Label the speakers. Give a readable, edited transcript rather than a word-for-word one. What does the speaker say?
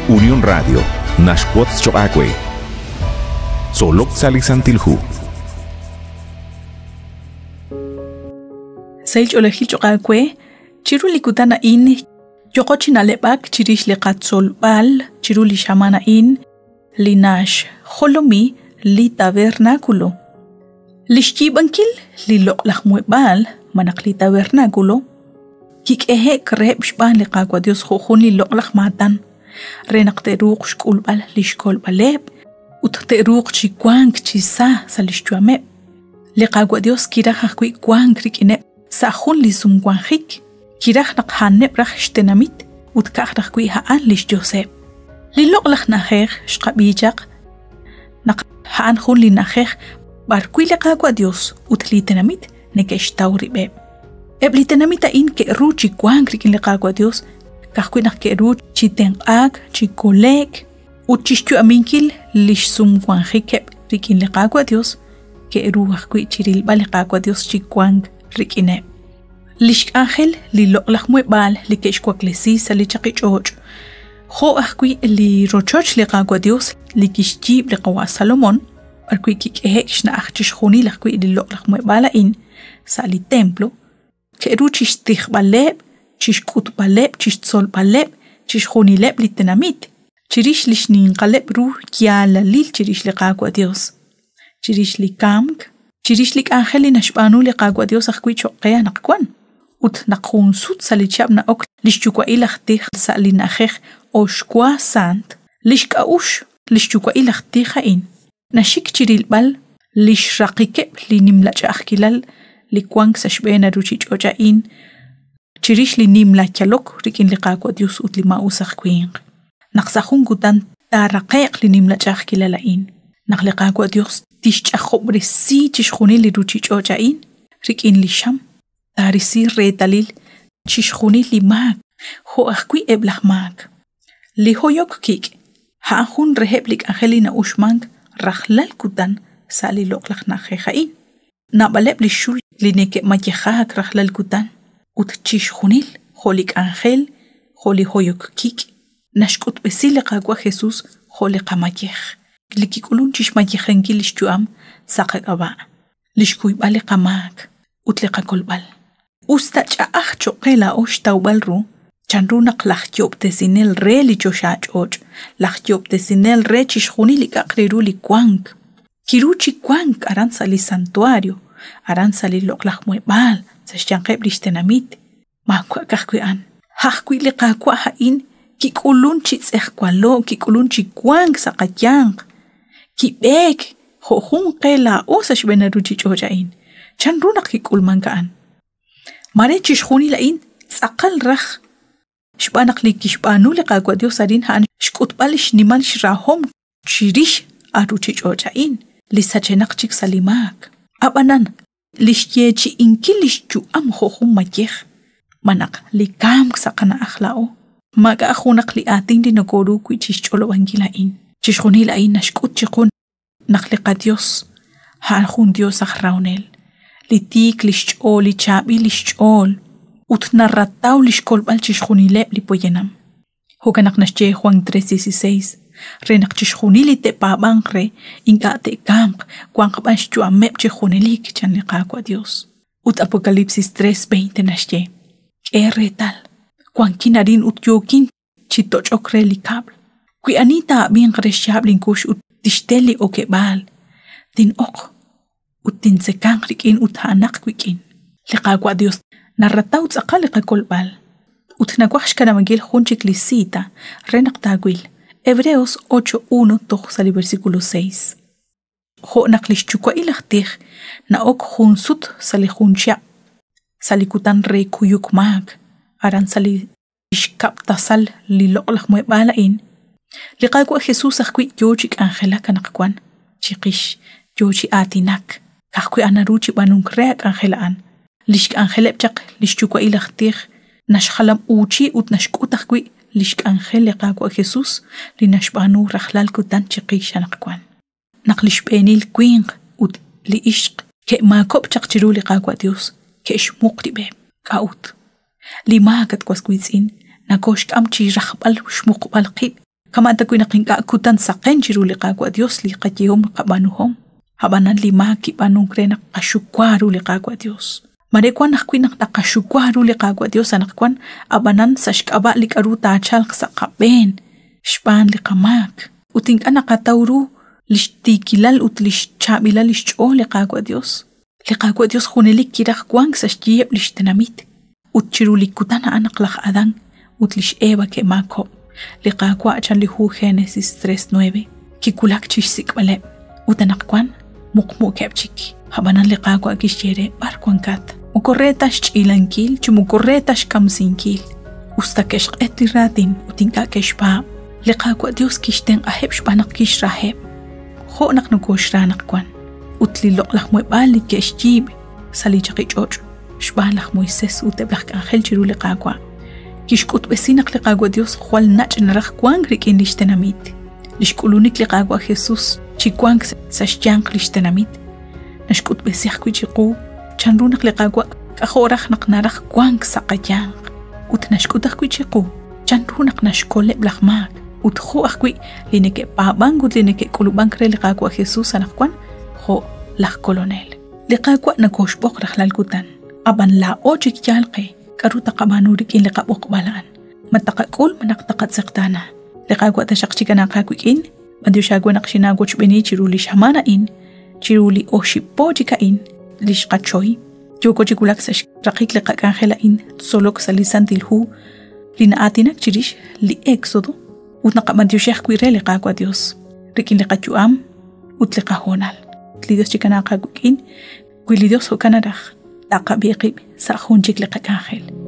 Speaker 1: Unión Radio, Nashquatz Choacue, Solok Salisantilhu.
Speaker 2: Sail Olehil Choacue, Chiruli Kutana in, Yokochina Lebak, Chirish Lekatzol Bal, Chiruli Shamana in, Linash, Holomi, Li Tabernáculo. Lishchibankil, Lilok Lahmuebal, Manakli Tabernáculo. Kik kreb shban liqaqwa Dios khokhun li loqlaq matan renak teruq shkulbal lishkol baleb ut teruq chikwank chisa salishtuame liqaqwa Dios kiraj akwi kwank rikine sahun li sumkwanjik kiraj naqhanne braj shtenamit ut kaqraj kwi haan lishjoseb li loqlaq najej shqabijaq naq haan khun li najej barkwi liqaqwa Dios ut li tenamit nekesh tawribeb Eblitenamita in ke ruchi kwangri kin liqaqwa Dios kaqkuinaq ke ruch chitenqak chikolek uchishtu aminkil lishsum kwanjikeb rikin liqaqwa Dios ke ruaj kwi chiril baliqaqwa Dios chikwang rikine lish ángel li loqlaq muebal li keshkwaklesi salichaqichoch kho akwi li rochoch liqaqwa Dios li kishjib liqawa Salomón arkwi kikehekshna achchish khuni laqwi li loqlaq muebala in sali templo Keru chishtih baleb, chishkut baleb, chistzol baleb, chishjonileb litenamit. Chirish lishnin qaleb ru kiala lil chirish liqaqwa Dios. Chirish likamk, chirish lik angeli nashbanu liqaqwa Dios akwi choqea naqkwan. Ut naqhun sut salichab na ok lishchukwa ilahtih salinajej oshkwa sant. Lishka ush lishchukwa ilahtih in. Nashik chiril bal lishraqikeb linimlach akilal Likwang sashbena ruchich ojain chirish li nim la chalok rikin liqaqwa Dios utlima usaq kwing naqsahun gutan taraqeq li nim la chaqilalain naqliqaqwa Dios tishchaqobri si chishkhuni li ruchich ojain rikin li sham tarisi retalil chishkhuni li mag ho aqwi eblah mag li hoyok kik ha hun reheblik angelina ushmang rahlal gutan sali loqlaq najejain Nabaleb li shul li neke majehak rahlal gutan ut chish khunil kholik angel kholi hoyok kik nashkut besil qagwa Jesus kholi qamajeh likikulun chish majehenki lishtuam saqaba lishkuy bali qamak ut liqakolbal usta cha'aj choqela osh tawbalru chanru naqlaj yob tesinel re li choshach och laj yob tesinel re chish khunil iqriru li kwank Kiruchi kwank aran sali santuario, aran sali loqlaq muebal, sashyanqeb lishtenamit. Makwa kakwian. Hakwi liqaqwa hain, kikulun chitzehkwalo, kikulun chikwank saqayanq. Kibek, hohun qela o sashbena ruchi chojain. Chan runak kikulmankaan. Mare chishkhuni lain, tsaqal raj. Shbanak li kishbanu liqaqwa Dios arin haan shkutbalish niman shrahom chirish aruchi chojain. Lisachenaqchik salimak. Abanan, lishyechi inkilishchu am hohum majeh. Manak likam sakana akhlao. Maga akhunak li ating dinagoru kui chishcholo wangilain. Chishkhunilain nashkut chikun. Nakliqa Dios. Harhun Dios akhraunel. Litik lishchol, lichabi lishchol. Ut narrataw lishkolbal chishkhunileb lipoyenam. Hoganak nashche Juan 3:16. Renak chishkhunili te pabangre inga te kamp kwangkaban shtua mep chishkhunilik chan liqaqwa Dios. Ut Apocalipsis 3:20 nashye. Retal. Kwankinarin ut yokin chitochokre likabl. Kwi anita bingre shablin kush ut tishteli okebal. Tin ok. Ut tin sekangrik in ut hanak kwikin. Liqaqwa Dios. Narrataw tsaqal liqakolbal. Ut nagwax kanamagil hunchik lisita. Renak tagwil. Hebreos 8:1 toj sali versículo 6. Jo naqlishchukwa ilahtih na ok junsut sali juncha. Sali kutan re kuyuk mag. Aran sali ishkaptasal li loqlaq muebalain. Liqaqwa Jesus akwi yochik angela kanaqkwan. Chiqish yochi atinak. Kakwi anaruchi banunk reak angelaan. Lishk angelep chaq lishchukwa ilahtih nashkhalam uchi ut nashkutakwi lishk angel liqaqwa Jesus li nashbanu rahlal kutan chiqisha naqkwan. Naqlishbenil kwing ut li ishq ke ma kop chaqchiru liqaqwa Dios ke shmuqri be kaut. Li maagat kwaskwitsin nakoshk amchi rakhbal shmuqbal qib Kamanta kuina kinka kutan saqen chiru liqaqwa Dios liqayom qabanuhom. Habanan lima kibanung krena kashukwaru liqaqwa Dios. Marekwan nakkuina nakashukwaru liqaqwa Dios anakwan abanan sashkaba likaru tachal saqaben. Shpan liqamak. Uting anakatauru lishtikilal utlishchabila lishcho liqaqwa Dios. Liqaqwa Dios hunelik kiraq kwang sashkiyeb lishtenamit. Utchiru likutana anaklaq Adán utlish Eva ke mako. Liqaqwa achan lihu Génesis 3:9. Kikulak chishsikbale. Utanakwan mukmu kepchik. Habanan liqaqwa kishere barkwan kat. Mukorretash chilankil chumukorretash kamsinkil. Ustakesh etiratin utinka keshpa. Liqaqwa Dios kishten aheb shpanak kishraheb. Khonak nukoshranak kwan. Utlilok lak moy balik keshjib. Salichaki choch. Shbalak Moises uteblak angel chiru liqaqwa. Kishkut besinak liqaqwa Dios khwal nach narak kwang rikin lishtenamit. Lishkulunik liqaqwa Jesus chikwang sashjang lishtenamit. Nashkut besiak kwichiqu chanrunak liqaqwa kahorak naknarak kwang saqayang. Utnashkutak kwichiqu chanrunak nashkole blakmak. Uthu akwi lineke pabangut lineke kulubang kre liqaqwa Jesus anakwan ho lak kolonel. Liqaqwa nakoshbok raklalkutan. Aban la ojik jalqe karuta qabanurik in liqabok balaan. Matakakul manaktakat saktana. Liqaqwa tashaqchikana qaquikin. Madyushagwa naqshinagwach beni chiruli shamana in. Chiruli oshipojika in. Lishqachoy. Yoko chikulak sash raqik liqaqangela in. Solok salisantilhu. Lina atinak chirish li éxodo. Utnaqamadyushaqwire liqaqwa Dios. Rikin liqachuam. Utliqahonal. Tlidios chikana qaquikin. Quilidios hokanaraj. Taqabiqib sa junchik liqaqangel.